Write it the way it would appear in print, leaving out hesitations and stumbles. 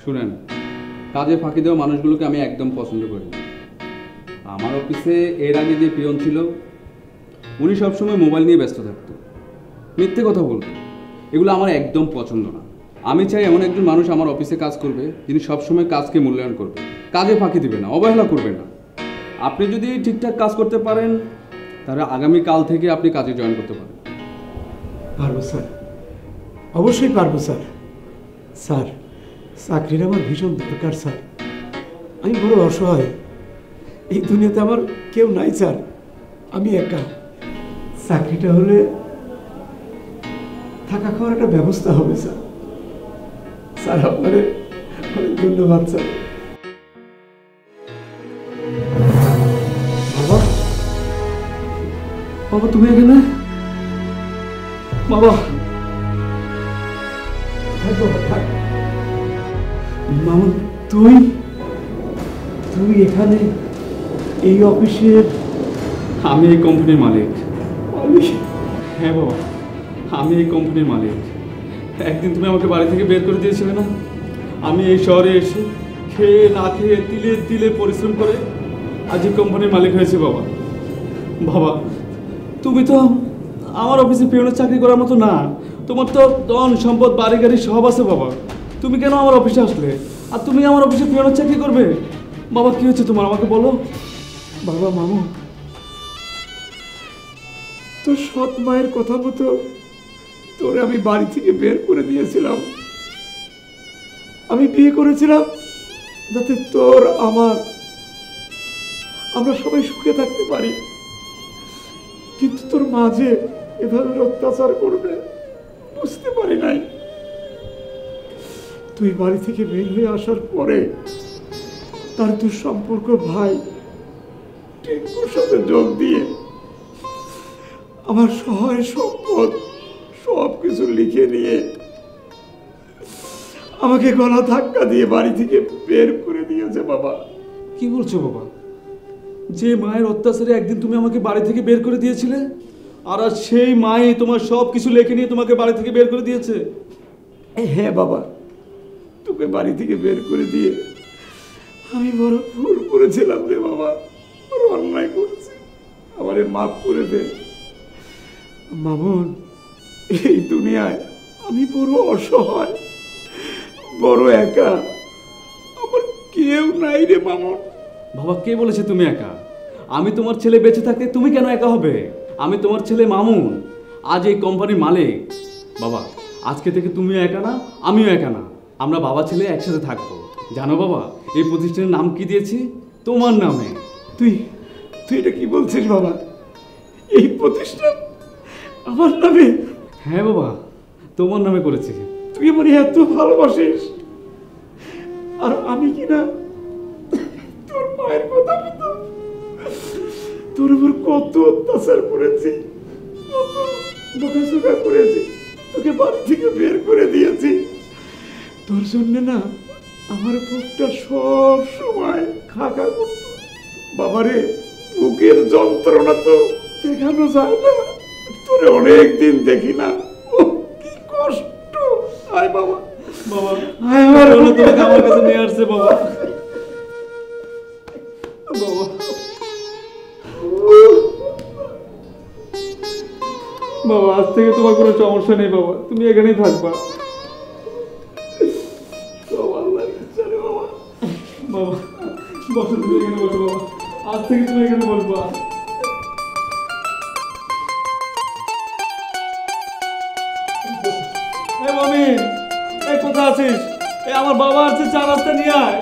শুনেন, কাজে ফাঁকি দেওয়া মানুষগুলোকে আমি একদম পছন্দ করি না। আমার অফিসে এর আগে যে পিয়ন ছিল, উনি সবসময় মোবাইল নিয়ে ব্যস্ত থাকতো, মিথ্যে কথা বলতো। এগুলো আমার একদম পছন্দ না। আমি চাই এমন একজন মানুষ আমার অফিসে কাজ করবে, যিনি সবসময় কাজকে মূল্যায়ন করবে, কাজে ফাঁকি দিবে না, অবহেলা করবে না। আপনি যদি ঠিকঠাক কাজ করতে পারেন, তাহলে আগামীকাল থেকে আপনি কাজে জয়েন করতে পারেন। পারবো স্যার, অবশ্যই পারবো স্যার। স্যার, চাকরির আমার ভীষণ দরকার স্যার। আমি বড় অসহায়, এই দুনিয়াতে আমার কেউ নাই স্যার, আমি একা। চাকরিটা হলে থাকা খাওয়ার একটা ব্যবস্থা হবে স্যার। স্যার, আপনার অনেক ধন্যবাদ স্যার। বাবা, বাবা তুমি এখানে? বাবা, মামুন তুই তুই এখানে এই অফিসের? আমি এই কোম্পানির মালিক। হ্যাঁ বাবা, আমি এই কোম্পানির মালিক। একদিন তুমি আমাকে বাড়ি থেকে বের করে দিয়েছিলে না? আমি এই শহরে এসে খেয়ে না খেয়ে তিলে তিলে পরিশ্রম করে আজ এই কোম্পানির মালিক হয়েছে বাবা। বাবা, তুমি তো আমার অফিসে পিয়নের চাকরি করার মতো না। তোমার তো ধন সম্পদ বাড়ি গাড়ি সব আছে বাবা। তুমি কেন আমার অফিসে আসলে? আর তুমি আমার অফিসে পিয়নের চাকরি করবে? বাবা কি হচ্ছে তোমার, আমাকে বলো। বাবা, মামু তোর সৎ মায়ের কথা মতো তোরে আমি বাড়ি থেকে বের করে দিয়েছিলাম। আমি বিয়ে করেছিলাম যাতে তোর আমরা সবাই সুখে থাকতে পারি, কিন্তু তোর মা যে এভাবে অত্যাচার করবে বুঝতে পারি নাই। তুই বাড়ি থেকে বের হয়ে আসার পরে তার তোর সম্পর্ক ভাই টিঙ্কুর সাথে যোগ দিয়ে আমার সহায় সম্পদ সব কিছু লিখে নিয়ে আমাকে গলা ধাক্কা দিয়ে বাড়ি থেকে বের করে দিয়েছে বাবা। কি বলছো বাবা? যে মায়ের অত্যাচারে একদিন তুমি আমাকে বাড়ি থেকে বের করে দিয়েছিলে, আর আজ সেই মাই তোমার সব কিছু লিখে নিয়ে তোমাকে বাড়ি থেকে বের করে দিয়েছে? হ্যাঁ বাবা, তোকে বাড়ি থেকে বের করে দিয়ে আমি বড় ভুল করেছিলাম রে বাবা, বড় অন্যায় করেছি, আমারে মাফ করে দে। মামুন, এই দুনিয়ায় আমি বড় অসহায়, বড় একা, আমার কেউ নাই রে মামুন। বাবা, কে বলেছে তুমি একা? আমি তোমার ছেলে বেঁচে থাকতে তুমি কেন একা হবে? আমি তোমার ছেলে মামুন, আজ এই কোম্পানির মালিক। বাবা, আজকে থেকে তুমিও একা না, আমিও একা না, আমরা বাবা ছেলে একসাথে থাকবো। জানো বাবা, এই প্রতিষ্ঠানের নাম কি দিয়েছি? তোমার নামে। তুই তুই এটা কি বলছিস বাবা? এই প্রতিষ্ঠান আমার নামে? হ্যাঁ বাবা, তোমার নামে করেছি। তুই আমার এত ভালোবাসিস, আর আমি কিনা তোর মায়ের কথা মতো তোর উপর কত অত্যাচার করেছি, কত বকাঝকা করেছি, তোকে বাড়ি থেকে বের করে দিয়েছি। তোর জন্য না আমার বুকটা সব সময় খাকা করত। বাবারে, বুকের যন্ত্রণা তো দেখানো যায় না, তোরে অনেক দিন দেখি না, কি কষ্ট। আয় বাবা, বাবা আয় আমার তোমাকে আমার কাছে নিয়ে আসছে বাবা। বাবা, বাবা আজ থেকে তোমার কোনো সমস্যা নেই বাবা, তুমি এখানেই থাকবা। বাবা বসো, তুমি এখানে বসো বাবা, আজ থেকে তুমি এখানে বসবা। এ মমিন, এ কোথায় আছিস? এ আমার বাবা আসছে, চা রাস্তা নিয়ে আয়।